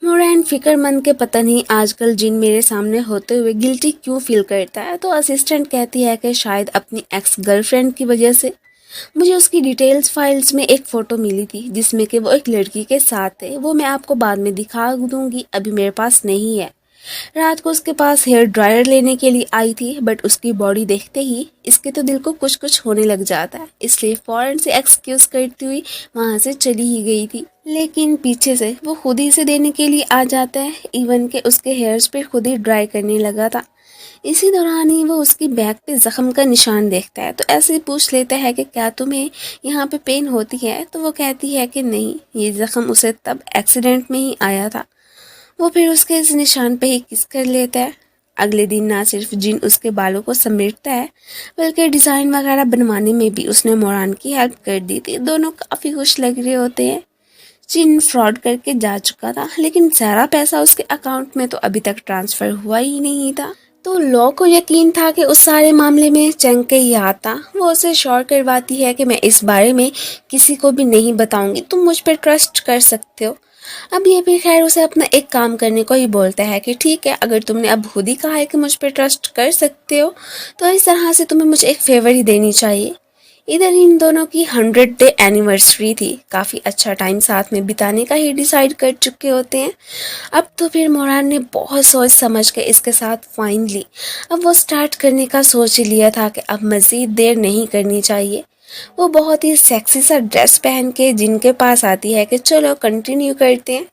मोरैन फिक्रमंद के पता नहीं आजकल जिन मेरे सामने होते हुए गिल्टी क्यों फील करता है। तो असिस्टेंट कहती है कि शायद अपनी एक्स गर्लफ्रेंड की वजह से। मुझे उसकी डिटेल्स फाइल्स में एक फ़ोटो मिली थी जिसमें कि वो एक लड़की के साथ थे। वो मैं आपको बाद में दिखा दूंगी, अभी मेरे पास नहीं है। रात को उसके पास हेयर ड्रायर लेने के लिए आई थी, बट उसकी बॉडी देखते ही इसके तो दिल को कुछ कुछ होने लग जाता है, इसलिए फौरन से एक्सक्यूज करती हुई वहां से चली ही गई थी। लेकिन पीछे से वो खुद ही से देने के लिए आ जाता है, इवन के उसके हेयर्स पे खुद ही ड्राई करने लगा था। इसी दौरान ही वो उसकी बैक पे जख्म का निशान देखता है, तो ऐसे ही पूछ लेता है कि क्या तुम्हें यहाँ पे पेन होती है। तो वो कहती है कि नहीं, ये जख्म उसे तब एक्सीडेंट में ही आया था। वो फिर उसके इस निशान पे ही किस कर लेता है। अगले दिन ना सिर्फ जिन उसके बालों को समेटता है, बल्कि डिज़ाइन वगैरह बनवाने में भी उसने मोरान की हेल्प कर दी थी। दोनों काफ़ी खुश लग रहे होते हैं। जिन फ्रॉड करके जा चुका था, लेकिन सारा पैसा उसके अकाउंट में तो अभी तक ट्रांसफ़र हुआ ही नहीं था। तो लॉ को यकीन था कि उस सारे मामले में चंग के ही हाथ था। वो उसे श्योर करवाती है कि मैं इस बारे में किसी को भी नहीं बताऊंगी, तुम मुझ पर ट्रस्ट कर सकते हो। अब ये भी खैर उसे अपना एक काम करने को ही बोलता है कि ठीक है, अगर तुमने अब खुद ही कहा है कि मुझ पर ट्रस्ट कर सकते हो, तो इस तरह से तुम्हें मुझे एक फेवर ही देनी चाहिए। इधर इन दोनों की 100th डे एनिवर्सरी थी। काफ़ी अच्छा टाइम साथ में बिताने का ही डिसाइड कर चुके होते हैं। अब तो फिर मोरान ने बहुत सोच समझ के इसके साथ फाइनली अब वो स्टार्ट करने का सोच लिया था कि अब मज़ीद देर नहीं करनी चाहिए। वो बहुत ही सेक्सी सा ड्रेस पहन के जिनके पास आती है कि चलो कंटिन्यू करते हैं।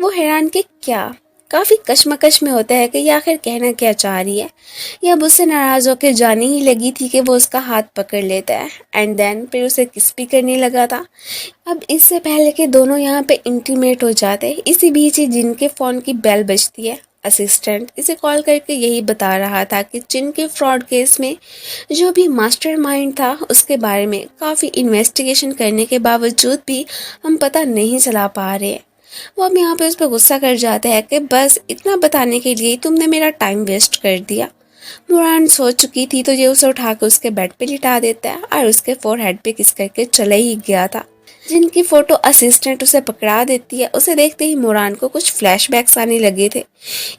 वो हैरान कि क्या, काफ़ी कश्मकश में होता है कि ये आखिर कहना क्या चाह रही है। ये अब उससे नाराज़ होकर जाने ही लगी थी कि वो उसका हाथ पकड़ लेता है एंड देन फिर उसे किस भी करने लगा था। अब इससे पहले कि दोनों यहाँ पे इंटीमेट हो जाते, इसी बीच ही जिनके फ़ोन की बेल बजती है। असिस्टेंट इसे कॉल करके यही बता रहा था कि जिन के फ्रॉड केस में जो भी मास्टरमाइंड था उसके बारे में काफ़ी इन्वेस्टिगेशन करने के बावजूद भी हम पता नहीं चला पा रहे। वो अब यहाँ पे उस पर गुस्सा कर जाते हैं कि बस इतना बताने के लिए तुमने मेरा टाइम वेस्ट कर दिया। मुरान सो चुकी थी तो ये उसे उठा कर उसके बेड पे लिटा देता है और उसके फोरहेड पे किस करके चले ही गया था। जिनकी फोटो असिस्टेंट उसे पकड़ा देती है। उसे देखते ही मोरान को कुछ फ्लैशबैक्स आने लगे थे।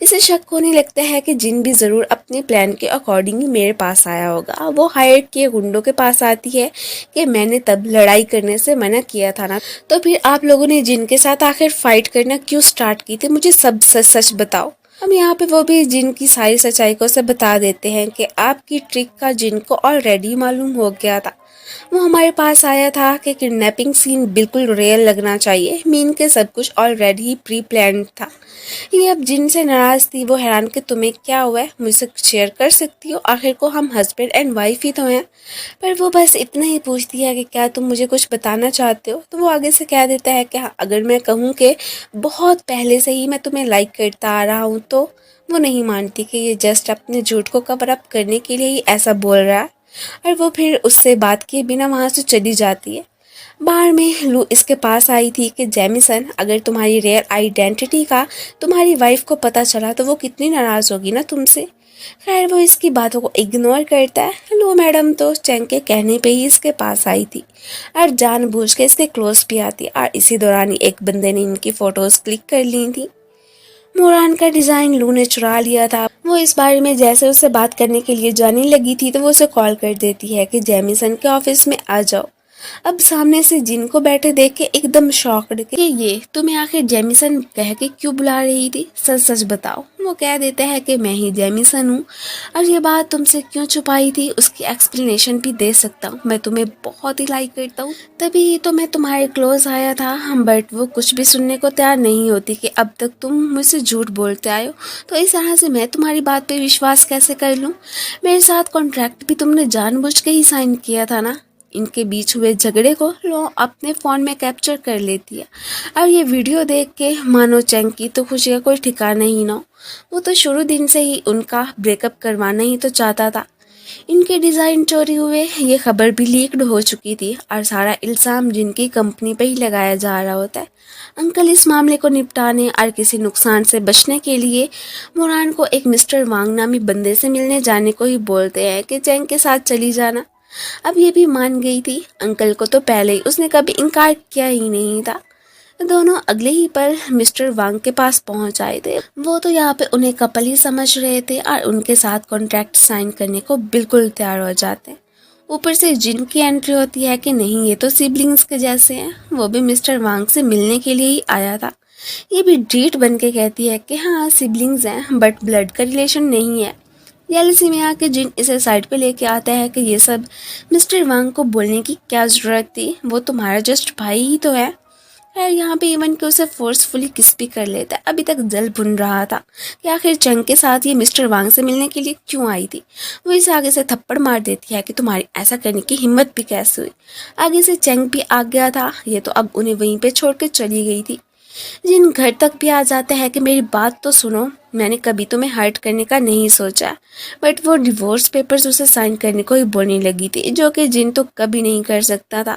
इसे शक होने लगता है कि जिन भी ज़रूर अपने प्लान के अकॉर्डिंग ही मेरे पास आया होगा। वो हायर किए गुंडों के पास आती है कि मैंने तब लड़ाई करने से मना किया था ना, तो फिर आप लोगों ने जिनके साथ आखिर फाइट करना क्यों स्टार्ट की थी, मुझे सब सच सच बताओ। हम यहाँ पे वो भी जिन की सारी सच्चाई को से बता देते हैं कि आपकी ट्रिक का जिन को ऑलरेडी मालूम हो गया था। वो हमारे पास आया था कि किडनैपिंग सीन बिल्कुल रियल लगना चाहिए, मीन के सब कुछ ऑलरेडी प्री प्लान था। ये अब जिनसे नाराज़ थी। वो हैरान कि तुम्हें क्या हुआ है, मुझसे शेयर कर सकती हो, आखिर को हम हस्बैंड एंड वाइफ ही तो हैं। पर वो बस इतना ही पूछती है कि क्या तुम मुझे कुछ बताना चाहते हो। तो वो आगे से कह देता है कि हाँ, अगर मैं कहूँ कि बहुत पहले से ही मैं तुम्हें लाइक करता आ रहा हूँ, तो वो नहीं मानती कि ये जस्ट अपने झूठ को कवर अप करने के लिए ही ऐसा बोल रहा है। और वो फिर उससे बात किए बिना वहाँ से चली जाती है। बाहर में लू इसके पास आई थी कि जेमिसन, अगर तुम्हारी रियल आइडेंटिटी का तुम्हारी वाइफ को पता चला तो वो कितनी नाराज़ होगी ना तुमसे। खैर वो इसकी बातों को इग्नोर करता है। हेलो मैडम तो चैंग के कहने पे ही इसके पास आई थी और जानबूझ के इसके क्लोज भी आती। और इसी दौरान ही एक बंदे ने इनकी फ़ोटोज़ क्लिक कर ली थी। मोरान का डिज़ाइन लू ने चुरा लिया था। वो इस बारे में जैसे उससे बात करने के लिए जाने लगी थी तो वो उसे कॉल कर देती है कि जेमिसन के ऑफिस में आ जाओ। अब सामने से जिन को बैठे देख के एकदम शॉक्ड कि ये तुम्हें आखिर जेमिसन कह के क्यों बुला रही थी, सच सच बताओ। वो कह देता है कि मैं ही जेमिसन हूँ और ये बात तुमसे क्यों छुपाई थी उसकी एक्सप्लेनेशन भी दे सकता हूँ। मैं तुम्हें बहुत ही लाइक करता हूँ, तभी तो मैं तुम्हारे क्लोज आया था। हम बट वो कुछ भी सुनने को तैयार नहीं होती कि अब तक तुम मुझसे झूठ बोलते आए हो, तो इस तरह से मैं तुम्हारी बात पे विश्वास कैसे कर लूँ। मेरे साथ कॉन्ट्रैक्ट भी तुमने जानबूझ के ही साइन किया था ना। इनके बीच हुए झगड़े को लो अपने फ़ोन में कैप्चर कर लेती है और ये वीडियो देख के मानो चैंग की तो खुशी का कोई ठिकाना ही ना। वो तो शुरू दिन से ही उनका ब्रेकअप करवाना ही तो चाहता था। इनके डिज़ाइन चोरी हुए ये खबर भी लीक्ड हो चुकी थी और सारा इल्ज़ाम जिनकी कंपनी पे ही लगाया जा रहा होता है। अंकल इस मामले को निपटाने और किसी नुकसान से बचने के लिए मोरान को एक मिस्टर वांग नामी बंदे से मिलने जाने को ही बोलते हैं कि चैंग के साथ चली जाना। अब ये भी मान गई थी। अंकल को तो पहले ही उसने कभी इनकार किया ही नहीं था। दोनों अगले ही पल मिस्टर वांग के पास पहुंच आए थे। वो तो यहाँ पे उन्हें कपल ही समझ रहे थे और उनके साथ कॉन्ट्रैक्ट साइन करने को बिल्कुल तैयार हो जाते। ऊपर से जिन की एंट्री होती है कि नहीं ये तो सिबलिंग्स के जैसे हैं, वो भी मिस्टर वांग से मिलने के लिए ही आया था। ये भी डीट बन के कहती है कि हाँ सिबलिंग्स हैं बट ब्लड का रिलेशन नहीं है। जेलसी में आके जिन इसे साइड पे लेके आता है कि ये सब मिस्टर वांग को बोलने की क्या जरूरत थी, वो तुम्हारा जस्ट भाई ही तो है। खैर यहाँ पे इवन के उसे फोर्सफुली किस भी कर लेता है। अभी तक जल भुन रहा था कि आखिर चंग के साथ ये मिस्टर वांग से मिलने के लिए क्यों आई थी। वो इसे आगे से थप्पड़ मार देती है कि तुम्हारी ऐसा करने की हिम्मत भी कैसे हुई। आगे से चंग भी आ गया था, ये तो अब उन्हें वहीं पे छोड़ के चली गई थी। जिन घर तक भी आ जाता है कि मेरी बात तो सुनो, मैंने कभी तुम्हें हर्ट करने का नहीं सोचा। बट वो डिवोर्स पेपर्स उसे साइन करने को ही बोलने लगी थी, जो कि जिन तो कभी नहीं कर सकता था।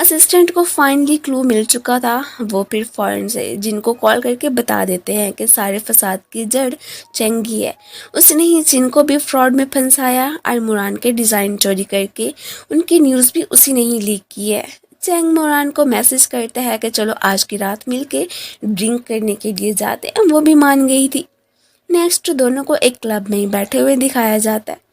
असिस्टेंट को फाइनली क्लू मिल चुका था। वो फिर फौरन से जिनको कॉल करके बता देते हैं कि सारे फसाद की जड़ चंगी है। उसने ही जिन को भी फ्रॉड में फंसाया और मुरान के डिज़ाइन चोरी करके उनकी न्यूज़ भी उसी ने ही लीक की है। चैंग मोरान को मैसेज करता है कि चलो आज की रात मिलके ड्रिंक करने के लिए जाते हैं। वो भी मान गई थी। नेक्स्ट दोनों को एक क्लब में ही बैठे हुए दिखाया जाता है।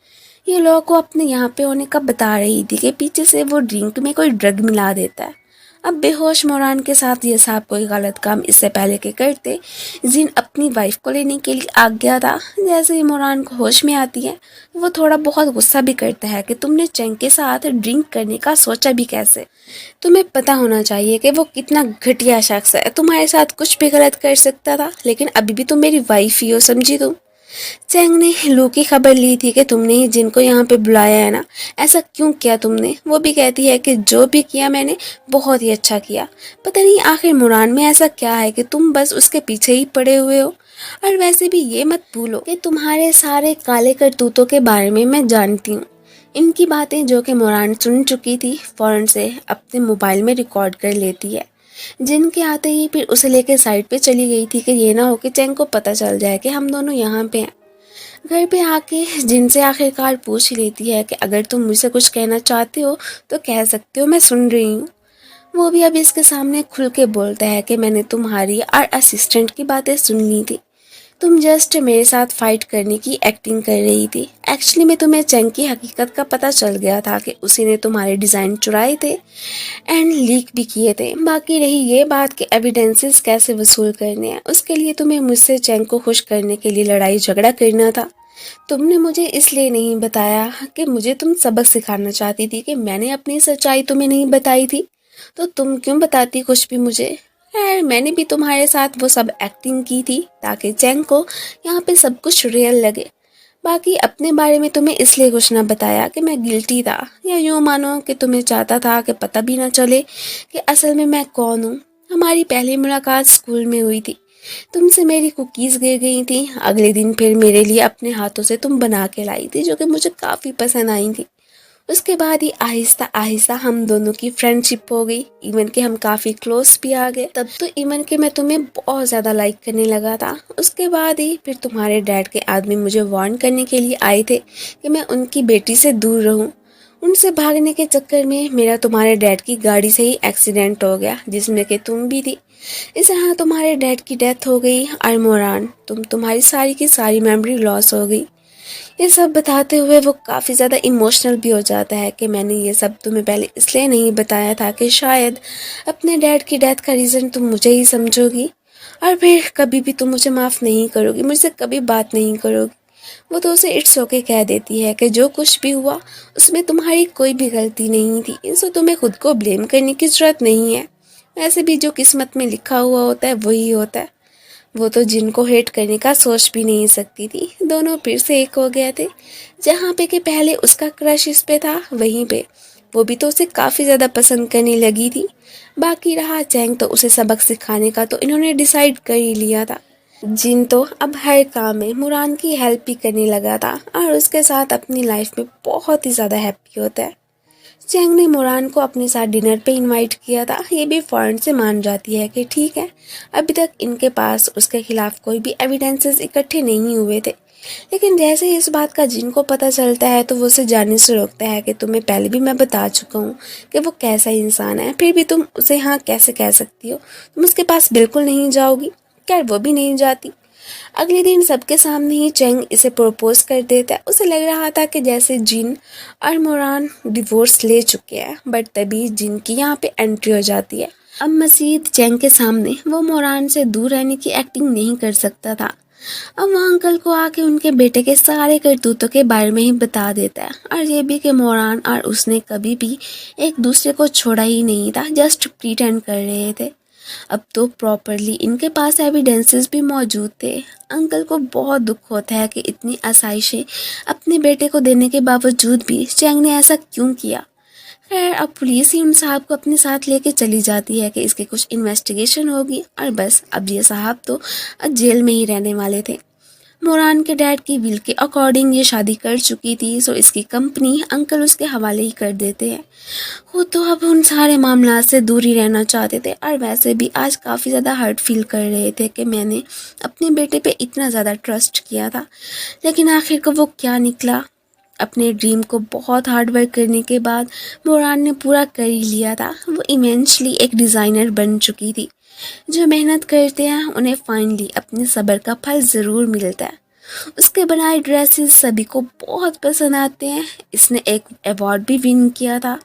ये लोगों को अपने यहाँ पे होने का बता रही थी कि पीछे से वो ड्रिंक में कोई ड्रग मिला देता है। अब बेहोश मोरान के साथ ये साहब कोई गलत काम इससे पहले के करते। जिन अपनी वाइफ को लेने के लिए आ गया था। जैसे ही मोरान को होश में आती है, वो थोड़ा बहुत गुस्सा भी करता है कि तुमने चंग के साथ ड्रिंक करने का सोचा भी कैसे। तुम्हें पता होना चाहिए कि वो कितना घटिया शख्स है। तुम्हारे साथ कुछ भी गलत कर सकता था, लेकिन अभी भी तुम मेरी वाइफ ही हो, समझी तुम। चैंग ने लू की खबर ली थी कि तुमने ही जिनको यहाँ पे बुलाया है ना, ऐसा क्यों किया तुमने। वो भी कहती है कि जो भी किया मैंने बहुत ही अच्छा किया। पता नहीं आखिर मुरान में ऐसा क्या है कि तुम बस उसके पीछे ही पड़े हुए हो। और वैसे भी ये मत भूलो कि तुम्हारे सारे काले करतूतों के बारे में मैं जानती हूँ। इनकी बातें जो कि मुरान सुन चुकी थी, फौरन से अपने मोबाइल में रिकॉर्ड कर लेती है। जिन के आते ही फिर उसे लेकर साइड पे चली गई थी कि ये ना हो कि चैंग को पता चल जाए कि हम दोनों यहाँ पे हैं। घर पे आके जिन से आखिरकार पूछ ही लेती है कि अगर तुम मुझसे कुछ कहना चाहते हो तो कह सकते हो, मैं सुन रही हूँ। वो भी अब इसके सामने खुल के बोलता है कि मैंने तुम्हारी और असिस्टेंट की बातें सुन ली थी। तुम जस्ट मेरे साथ फाइट करने की एक्टिंग कर रही थी। एक्चुअली में तुम्हें चंग की हकीकत का पता चल गया था कि उसी ने तुम्हारे डिज़ाइन चुराए थे एंड लीक भी किए थे। बाकी रही ये बात कि एविडेंसेस कैसे वसूल करने हैं, उसके लिए तुम्हें मुझसे चंग को खुश करने के लिए लड़ाई झगड़ा करना था। तुमने मुझे इसलिए नहीं बताया कि मुझे तुम सबक सिखाना चाहती थी कि मैंने अपनी सच्चाई तुम्हें नहीं बताई थी, तो तुम क्यों बताती कुछ भी मुझे। खैर मैंने भी तुम्हारे साथ वो सब एक्टिंग की थी ताकि चैंग को यहाँ पे सब कुछ रियल लगे। बाकी अपने बारे में तुम्हें इसलिए कुछ ना बताया कि मैं गिल्टी था, या यूँ मानो कि तुम्हें चाहता था कि पता भी ना चले कि असल में मैं कौन हूँ। हमारी पहली मुलाकात स्कूल में हुई थी। तुमसे मेरी कुकीज़ गिर गई थी। अगले दिन फिर मेरे लिए अपने हाथों से तुम बना के लाई थी, जो कि मुझे काफ़ी पसंद आई थी। उसके बाद ही आहिस्ता आहिस्ता हम दोनों की फ्रेंडशिप हो गई। इवन के हम काफ़ी क्लोज भी आ गए। तब तो इवन के मैं तुम्हें बहुत ज़्यादा लाइक करने लगा था। उसके बाद ही फिर तुम्हारे डैड के आदमी मुझे वार्न करने के लिए आए थे कि मैं उनकी बेटी से दूर रहूं। उनसे भागने के चक्कर में मेरा तुम्हारे डैड की गाड़ी से ही एक्सीडेंट हो गया, जिसमें कि तुम भी थी। इस तरह तुम्हारे डैड की डेथ हो गई और मोरान तुम्हारी सारी की सारी मेमोरी लॉस हो गई। ये सब बताते हुए वो काफ़ी ज़्यादा इमोशनल भी हो जाता है कि मैंने ये सब तुम्हें पहले इसलिए नहीं बताया था कि शायद अपने डैड की डेथ का रीज़न तुम मुझे ही समझोगी और फिर कभी भी तुम मुझे माफ़ नहीं करोगी, मुझसे कभी बात नहीं करोगी। वो तो उसे इट्स ओके कह देती है कि जो कुछ भी हुआ उसमें तुम्हारी कोई भी गलती नहीं थी, इससे तुम्हें खुद को ब्लेम करने की ज़रूरत नहीं है। वैसे भी जो किस्मत में लिखा हुआ होता है वही होता है। वो तो जिनको हेट करने का सोच भी नहीं सकती थी। दोनों फिर से एक हो गए थे। जहाँ पे कि पहले उसका क्रश इस पे था, वहीं पे वो भी तो उसे काफ़ी ज़्यादा पसंद करने लगी थी। बाकी रहा चैंग, तो उसे सबक सिखाने का तो इन्होंने डिसाइड कर ही लिया था। जिन तो अब हर काम में मुरान की हेल्प भी करने लगा था और उसके साथ अपनी लाइफ में बहुत ही ज़्यादा हैप्पी होता है। चैंग ने मुरान को अपने साथ डिनर पे इनवाइट किया था। ये भी फौरन से मान जाती है कि ठीक है, अभी तक इनके पास उसके खिलाफ कोई भी एविडेंसेस इकट्ठे नहीं हुए थे, लेकिन जैसे ही इस बात का जिन को पता चलता है तो वो उसे जाने से रोकता है कि तुम्हें पहले भी मैं बता चुका हूँ कि वो कैसा इंसान है, फिर भी तुम उसे हाँ कैसे कह सकती हो, तुम उसके पास बिल्कुल नहीं जाओगी। खैर वो भी नहीं जाती। अगले दिन सबके सामने ही चेंग इसे प्रपोज कर देता है। उसे लग रहा था कि जैसे जिन और मोरान डिवोर्स ले चुके हैं, बट तभी जिन की यहाँ पे एंट्री हो जाती है। अब मजीद चेंग के सामने वो मोरान से दूर रहने की एक्टिंग नहीं कर सकता था। अब वो अंकल को आके उनके बेटे के सारे करतूतों के बारे में ही बता देता है, और ये भी कि मोरान और उसने कभी भी एक दूसरे को छोड़ा ही नहीं था, जस्ट प्रीटेंड कर रहे थे। अब तो प्रॉपरली इनके पास एविडेंसेस भी मौजूद थे। अंकल को बहुत दुख होता है कि इतनी आसाइशें अपने बेटे को देने के बावजूद भी चैंग ने ऐसा क्यों किया। खैर अब पुलिस ही उन साहब को अपने साथ लेके चली जाती है कि इसकी कुछ इन्वेस्टिगेशन होगी, और बस अब ये साहब तो जेल में ही रहने वाले थे। मोरान के डैड की विल के अकॉर्डिंग ये शादी कर चुकी थी, सो इसकी कंपनी अंकल उसके हवाले ही कर देते हैं। वो तो अब उन सारे मामला से दूर ही रहना चाहते थे, और वैसे भी आज काफ़ी ज़्यादा हर्ट फील कर रहे थे कि मैंने अपने बेटे पे इतना ज़्यादा ट्रस्ट किया था, लेकिन आखिर को वो क्या निकला। अपने ड्रीम को बहुत हार्ड वर्क करने के बाद मोरान ने पूरा कर ही लिया था। वो इवेंचुअली एक डिज़ाइनर बन चुकी थी। जो मेहनत करते हैं उन्हें फाइनली अपने सब्र का फल ज़रूर मिलता है। उसके बनाए ड्रेसेस सभी को बहुत पसंद आते हैं। इसने एक अवार्ड भी विन किया था।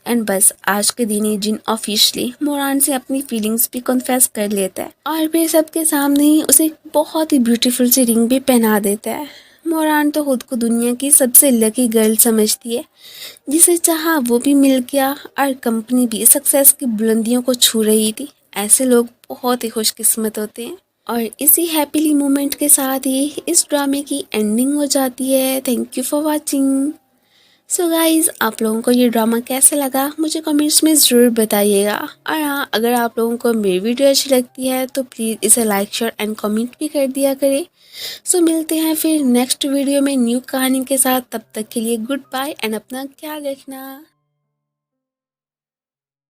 एंड बस आज के दिन ही जिन ऑफिशियली मोरान से अपनी फीलिंग्स भी कन्फेस कर लेता है, और फिर सबके सामने ही उसे बहुत ही ब्यूटीफुल सी रिंग भी पहना देता है। मोरान तो खुद को दुनिया की सबसे लकी गर्ल समझती है। जिसे चाहा वो भी मिल गया, और कंपनी भी सक्सेस की बुलंदियों को छू रही थी। ऐसे लोग बहुत ही खुशकिस्मत होते हैं। और इसी हैप्पीली मोमेंट के साथ ही इस ड्रामे की एंडिंग हो जाती है। Thank you for watching. So guys, आप लोगों को ये ड्रामा कैसा लगा मुझे कमेंट्स में ज़रूर बताइएगा। और हाँ, अगर आप लोगों को मेरी वीडियो अच्छी लगती है तो प्लीज़ इसे लाइक शेयर एंड कमेंट भी कर दिया करें। सो मिलते हैं फिर नेक्स्ट वीडियो में न्यू कहानी के साथ। तब तक के लिए गुड बाय एंड अपना ख्याल रखना।